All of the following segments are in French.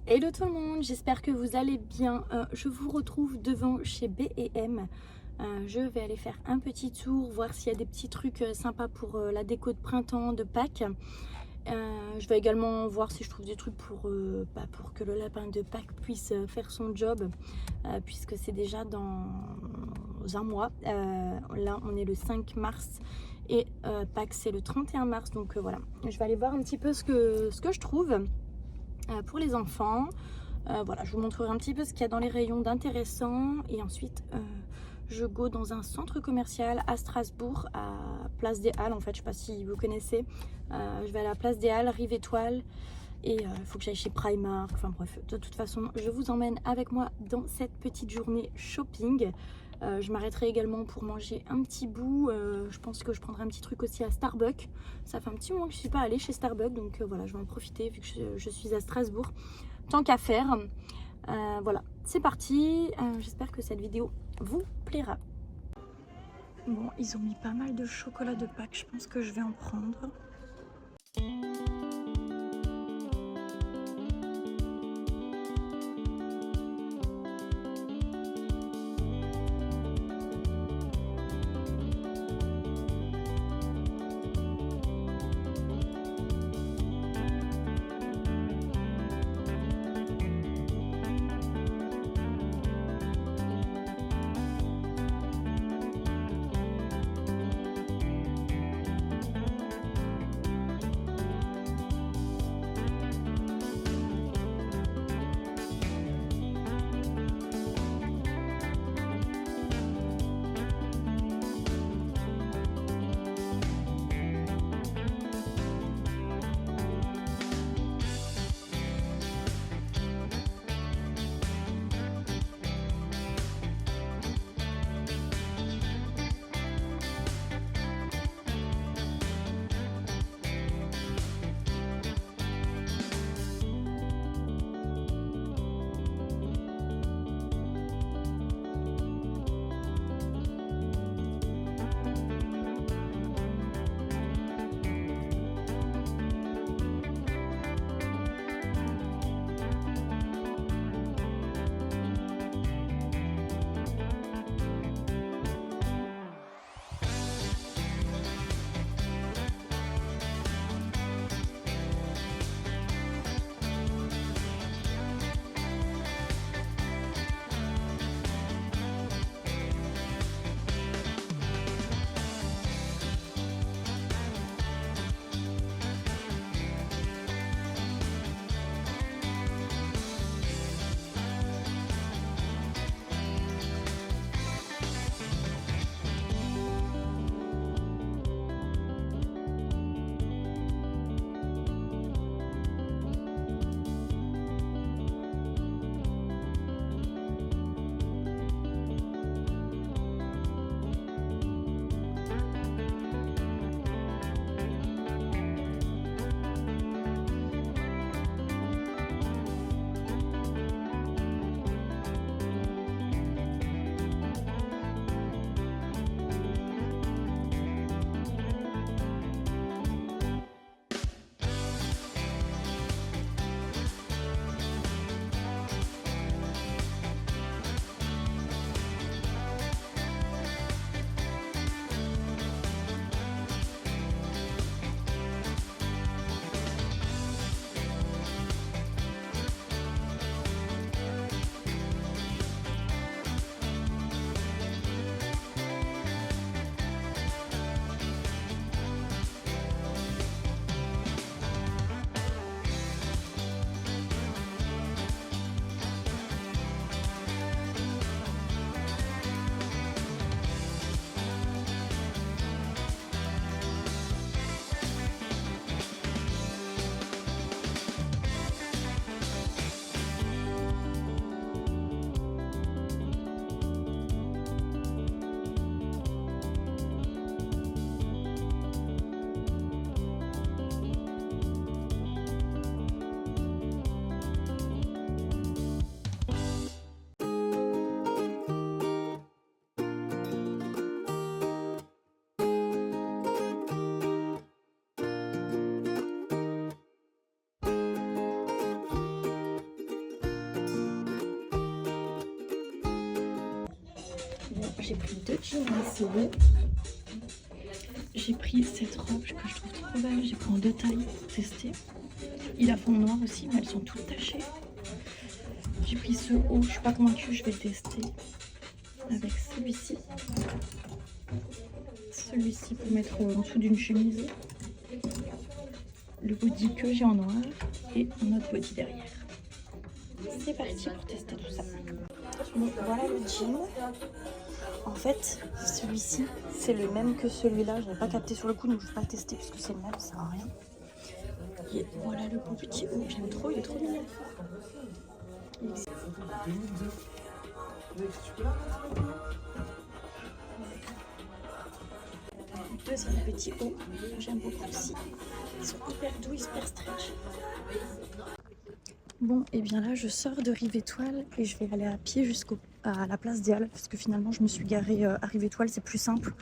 Hello tout le monde, j'espère que vous allez bien. Je vous retrouve devant chez B&M. Je vais aller faire un petit tour, voir s'il y a des petits trucs sympas pour la déco de printemps, de Pâques. Je vais également voir si je trouve des trucs pour que le lapin de Pâques puisse faire son job, puisque c'est déjà dans un mois. Là, on est le 5 mars et Pâques, c'est le 31 mars. Donc voilà, je vais aller voir un petit peu ce que je trouve pour les enfants. Voilà, je vous montrerai un petit peu ce qu'il y a dans les rayons d'intéressant et ensuite je go dans un centre commercial à Strasbourg, à Place des Halles en fait, je sais pas si vous connaissez. Je vais à la Place des Halles, Rive Étoile et il faut que j'aille chez Primark, enfin bref, de toute façon je vous emmène avec moi dans cette petite journée shopping. Je m'arrêterai également pour manger un petit bout. Je pense que je prendrai un petit truc aussi à Starbucks. Ça fait un petit moment que je ne suis pas allée chez Starbucks, donc voilà, je vais en profiter vu que je suis à Strasbourg. Tant qu'à faire, voilà, c'est parti. J'espère que cette vidéo vous plaira. Bon, ils ont mis pas mal de chocolat de Pâques, je pense que je vais en prendre. j'ai pris 2 jeans SEO. J'ai pris cette robe que je trouve trop belle. J'ai pris en 2 tailles pour tester. Il a fond noir aussi, mais elles sont toutes tachées. J'ai pris ce haut, je suis pas convaincue, je vais le tester avec celui-ci. Celui-ci pour mettre en dessous d'une chemise. Le body que j'ai en noir et un autre body derrière. C'est parti pour tester tout ça. Bon, voilà le jean. En fait, celui-ci, c'est le même que celui-là. Je n'avais pas capté sur le coup, donc je ne vais pas tester parce que c'est le même, ça sert à rien. Et voilà le beau petit haut, j'aime trop, il est trop mignon. Deuxième petit haut, j'aime beaucoup aussi. Ils sont hyper doux, hyper stretch. Bon, et bien là, je sors de Rive Étoile et je vais aller à pied jusqu'à la place des Halles parce que finalement, je me suis garée à Rive Étoile, c'est plus simple.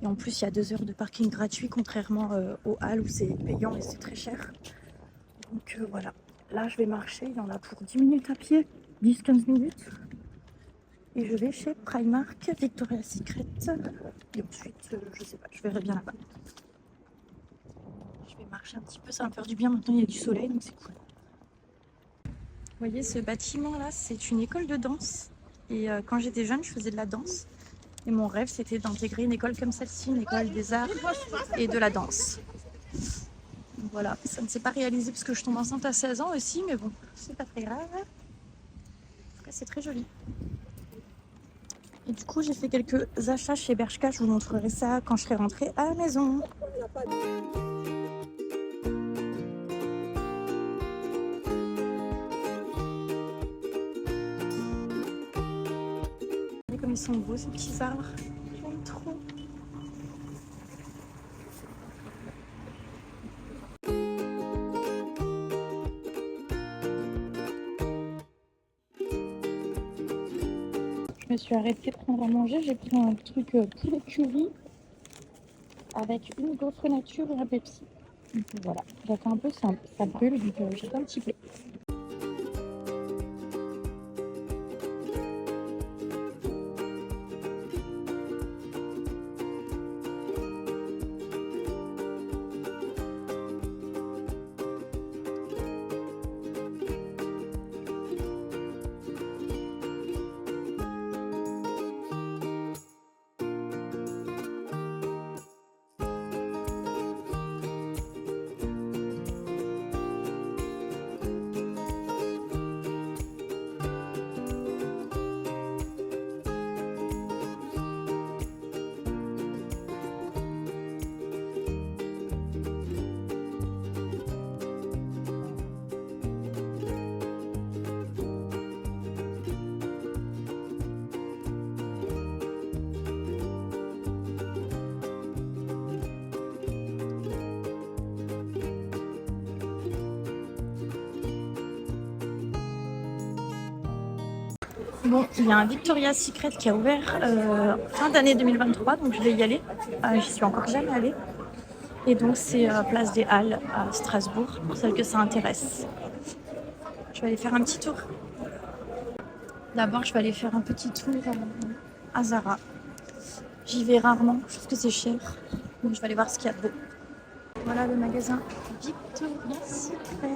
Et en plus, il y a 2 heures de parking gratuit, contrairement aux Halles où c'est payant et c'est très cher. Donc voilà, là, je vais marcher, il y en a pour 10 minutes à pied, 10-15 minutes. Et je vais chez Primark, Victoria's Secret. Et ensuite, je sais pas, je verrai bien là-bas. Je vais marcher un petit peu, ça va me faire du bien. Maintenant, il y a du soleil, donc c'est cool. Vous voyez, ce bâtiment-là, c'est une école de danse. Et quand j'étais jeune, je faisais de la danse. Et mon rêve, c'était d'intégrer une école comme celle-ci, une école des arts et de la danse. Donc voilà, ça ne s'est pas réalisé parce que je tombe enceinte à 16 ans aussi, mais bon, c'est pas très grave. En tout cas, c'est très joli. Et du coup, j'ai fait quelques achats chez Bershka. Je vous montrerai ça quand je serai rentrée à la maison. Regardez comme ils sont beaux ces petits arbres. J'aime trop. Je me suis arrêtée prendre à manger. J'ai pris un truc poulet curry avec une gaufre nature et un Pepsi. Donc voilà, j'attends un peu, ça brûle, donc j'attends un petit peu. Bon, il y a un Victoria's Secret qui a ouvert fin d'année 2023, donc je vais y aller. J'y suis encore jamais allée. Et donc c'est place des Halles à Strasbourg, pour celles que ça intéresse. Je vais aller faire un petit tour. D'abord, je vais aller faire un petit tour à Zara. J'y vais rarement, je trouve que c'est cher. Donc je vais aller voir ce qu'il y a de beau. Voilà le magasin Victoria's Secret.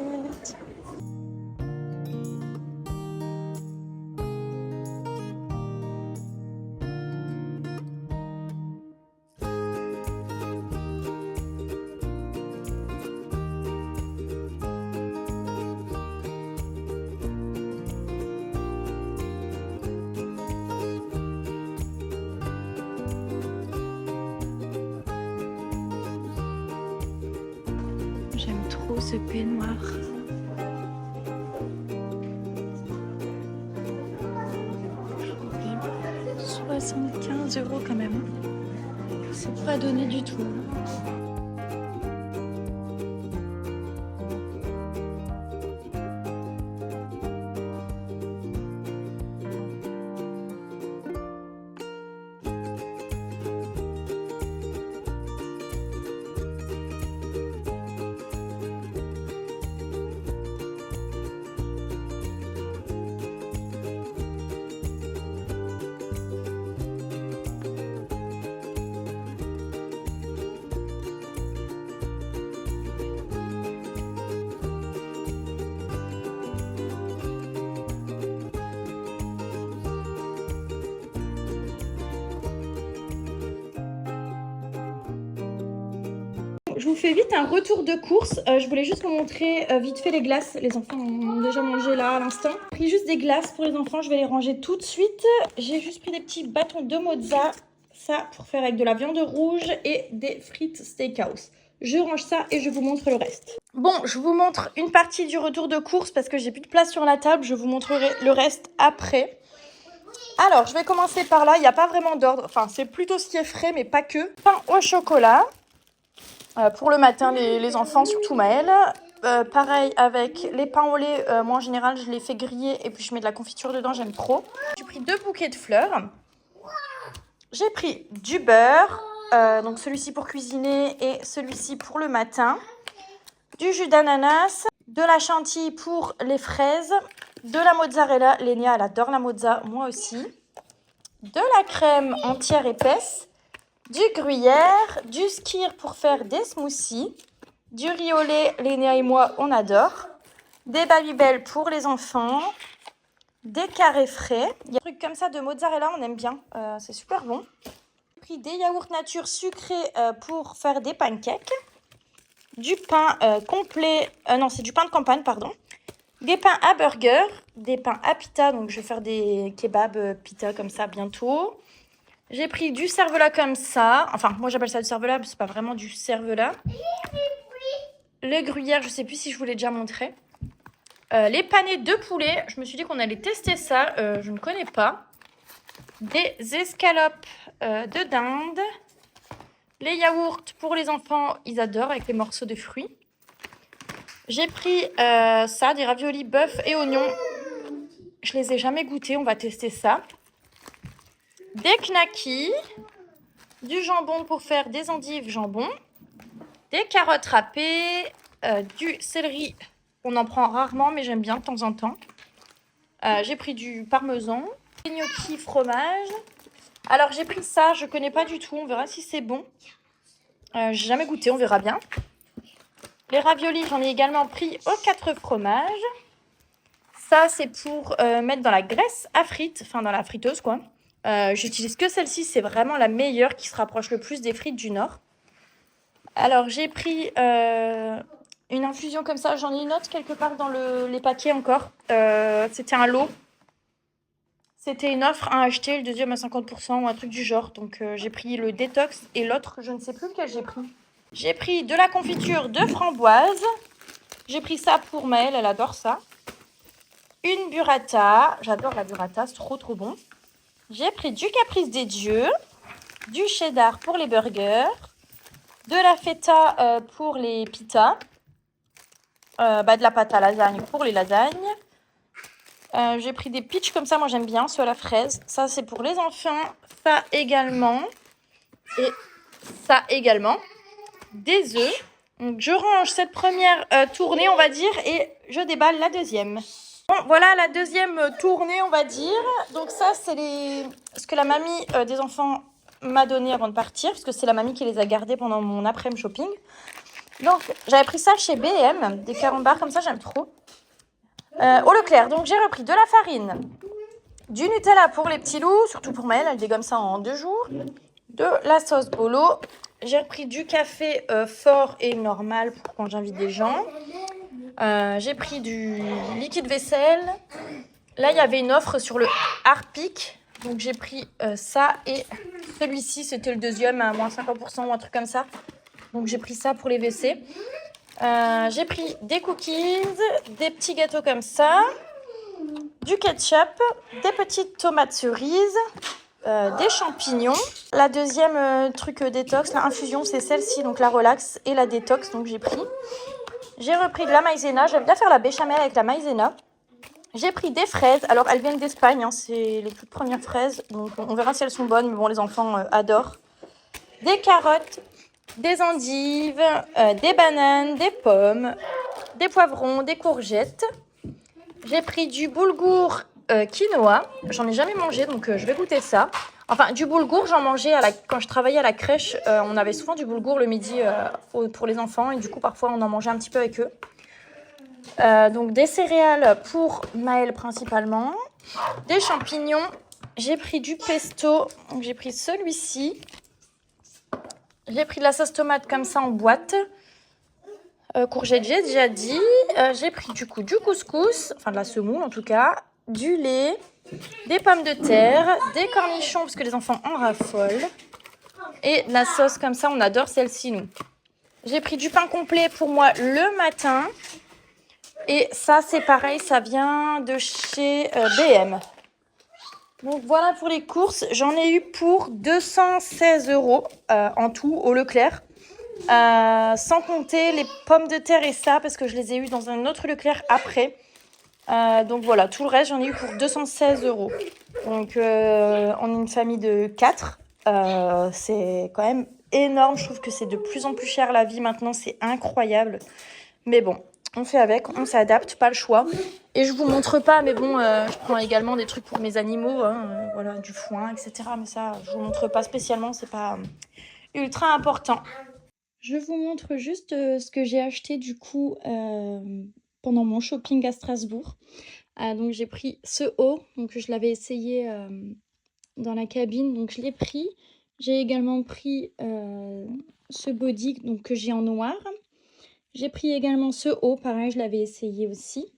J'aime trop ce peignoir. « 75 € quand même. C'est pas donné du tout. je vous fais vite un retour de course. Je voulais juste vous montrer vite fait les glaces. Les enfants ont déjà mangé là à l'instant. J'ai pris juste des glaces pour les enfants. Je vais les ranger tout de suite. J'ai juste pris des petits bâtons de mozza. Ça pour faire avec de la viande rouge et des frites steakhouse. Je range ça et je vous montre le reste. Bon, je vous montre une partie du retour de course parce que j'ai plus de place sur la table. Je vous montrerai le reste après. Alors, je vais commencer par là. Il n'y a pas vraiment d'ordre. Enfin, c'est plutôt ce qui est frais, mais pas que. Pain au chocolat. Pour le matin, les enfants, surtout Maëlle. Pareil avec les pains au lait. Moi, en général, je les fais griller et puis je mets de la confiture dedans. J'aime trop. J'ai pris 2 bouquets de fleurs. J'ai pris du beurre. Donc, celui-ci pour cuisiner et celui-ci pour le matin. Du jus d'ananas. De la chantilly pour les fraises. De la mozzarella. Lénia, elle adore la mozza. Moi aussi. De la crème entière épaisse. Du gruyère, du skyr pour faire des smoothies, du riz au lait, Lénia et moi, on adore, des Babybel pour les enfants, des carrés frais. Il y a des trucs comme ça de mozzarella, on aime bien, c'est super bon. J'ai pris des yaourts nature sucrés pour faire des pancakes, du pain complet, non c'est du pain de campagne, pardon, des pains à burger, des pains à pita, donc je vais faire des kebabs pita comme ça bientôt. J'ai pris du cervelas comme ça. Enfin, moi j'appelle ça du cervelas, mais c'est pas vraiment du cervelas. Le gruyère, je sais plus si je vous l'ai déjà montré. Les panais de poulet, je me suis dit qu'on allait tester ça. Je ne connais pas. Des escalopes de dinde. Les yaourts pour les enfants, ils adorent avec les morceaux de fruits. J'ai pris ça, des raviolis bœuf et oignons. Je les ai jamais goûtés, on va tester ça. Des knackis, du jambon pour faire des endives jambon, des carottes râpées, du céleri, on en prend rarement mais j'aime bien de temps en temps. J'ai pris du parmesan, des gnocchis fromage. Alors j'ai pris ça, je connais pas du tout, on verra si c'est bon. J'ai jamais goûté, on verra bien. Les raviolis, j'en ai également pris aux 4 fromages. Ça c'est pour mettre dans la graisse à frites, enfin dans la friteuse quoi. J'utilise que celle-ci, c'est vraiment la meilleure qui se rapproche le plus des frites du Nord. Alors j'ai pris une infusion comme ça, j'en ai une autre quelque part dans les paquets encore. C'était un lot. C'était une offre à acheter, le deuxième à 50% ou un truc du genre. Donc j'ai pris le détox et l'autre, je ne sais plus lequel j'ai pris. J'ai pris de la confiture de framboise. J'ai pris ça pour Maëlle, elle adore ça. Une burrata, j'adore la burrata, c'est trop bon. J'ai pris du caprice des dieux, du cheddar pour les burgers, de la feta pour les pitas, de la pâte à lasagne pour les lasagnes. J'ai pris des peach comme ça, moi j'aime bien, ceux à la fraise. Ça c'est pour les enfants, ça également. Et ça également. Des œufs. Donc je range cette première tournée on va dire et je déballe la deuxième. Bon, voilà la deuxième tournée, on va dire. Donc ça, c'est ce que la mamie des enfants m'a donné avant de partir, parce que c'est la mamie qui les a gardés pendant mon après-midi shopping. Donc, j'avais pris ça chez B&M, des carambars comme ça, j'aime trop. Au Leclerc, donc j'ai repris de la farine, du Nutella pour les petits loups, surtout pour Maëlle, elle dégomme ça en 2 jours. De la sauce bolo. J'ai repris du café fort et normal pour quand j'invite des gens. J'ai pris du liquide vaisselle. Là, il y avait une offre sur le Harpic. Donc, j'ai pris ça et celui-ci, c'était le deuxième à moins 50% ou un truc comme ça. Donc, j'ai pris ça pour les WC. J'ai pris des cookies, des petits gâteaux comme ça, du ketchup, des petites tomates cerises, des champignons. La deuxième truc détox, la infusion, c'est celle-ci, donc la relax et la détox. Donc, j'ai pris. J'ai repris de la maïzena. J'aime bien faire la béchamel avec la maïzena. J'ai pris des fraises. Alors, elles viennent d'Espagne. Hein, c'est les toutes premières fraises. Donc, on verra si elles sont bonnes. Mais bon, les enfants adorent. Des carottes, des endives, des bananes, des pommes, des poivrons, des courgettes. J'ai pris du boulgour quinoa. J'en ai jamais mangé, donc je vais goûter ça. Enfin, du boulgour, j'en mangeais quand je travaillais à la crèche. On avait souvent du boulgour le midi pour les enfants. Et du coup, parfois, on en mangeait un petit peu avec eux. Donc, des céréales pour Maëlle principalement. Des champignons. J'ai pris du pesto. Donc, j'ai pris celui-ci. J'ai pris de la sauce tomate comme ça en boîte. Courgette, j'ai déjà dit. J'ai pris du coup du couscous, enfin de la semoule en tout cas, du lait, des pommes de terre, des cornichons parce que les enfants en raffolent. Et de la sauce comme ça, on adore celle-ci nous. J'ai pris du pain complet pour moi le matin. Et ça c'est pareil, ça vient de chez BM. Donc voilà pour les courses. J'en ai eu pour 216 € en tout au Leclerc. Sans compter les pommes de terre et ça, parce que je les ai eu dans un autre Leclerc après. Donc voilà, tout le reste, j'en ai eu pour 216 €. Donc on est une famille de 4. C'est quand même énorme. Je trouve que c'est de plus en plus cher la vie maintenant. C'est incroyable. Mais bon, on fait avec, on s'adapte, pas le choix. Et je vous montre pas, mais bon, je prends également des trucs pour mes animaux. Voilà, du foin, etc. Mais ça, je vous montre pas spécialement. C'est pas ultra important. Je vous montre juste ce que j'ai acheté du coup pendant mon shopping à Strasbourg. Donc j'ai pris ce haut, donc je l'avais essayé dans la cabine, donc je l'ai pris. J'ai également pris ce body donc, que j'ai en noir. J'ai pris également ce haut, pareil, je l'avais essayé aussi.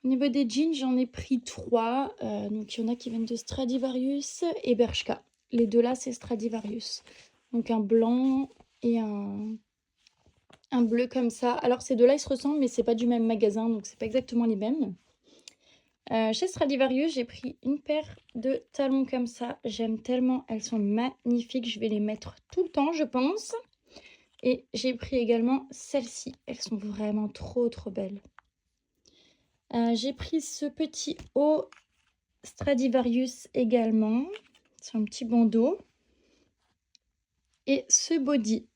Au niveau des jeans, j'en ai pris 3. Donc il y en a qui viennent de Stradivarius et Bershka. Les deux là, c'est Stradivarius. Donc un blanc et un bleu comme ça. Alors ces deux-là, ils se ressemblent, mais c'est pas du même magasin, donc c'est pas exactement les mêmes. Chez Stradivarius, j'ai pris une paire de talons comme ça. J'aime tellement, elles sont magnifiques. Je vais les mettre tout le temps, je pense. Et j'ai pris également celles-ci. Elles sont vraiment trop belles. J'ai pris ce petit haut Stradivarius également. C'est un petit bandeau. Et ce body.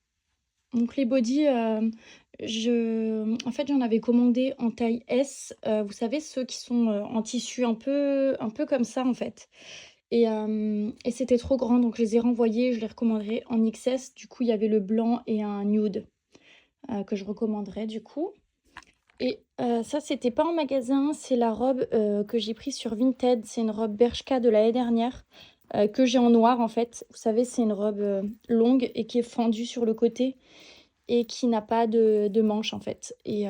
Donc les bodys, en fait j'en avais commandé en taille S. Vous savez, ceux qui sont en tissu un peu comme ça en fait. Et c'était trop grand, donc je les ai renvoyés. Je les recommanderais en XS. Du coup, il y avait le blanc et un nude que je recommanderais du coup. Et ça, c'était pas en magasin. C'est la robe que j'ai prise sur Vinted. C'est une robe Bershka de l'année dernière. Que j'ai en noir en fait. Vous savez, c'est une robe longue et qui est fendue sur le côté et qui n'a pas de manches en fait. Et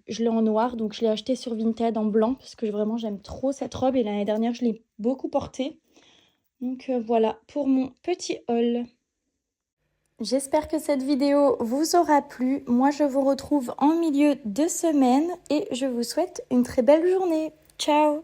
je l'ai en noir, donc je l'ai acheté sur Vinted en blanc parce que vraiment j'aime trop cette robe et l'année dernière je l'ai beaucoup portée. Donc voilà pour mon petit haul. J'espère que cette vidéo vous aura plu. Moi je vous retrouve en milieu de semaine et je vous souhaite une très belle journée. Ciao!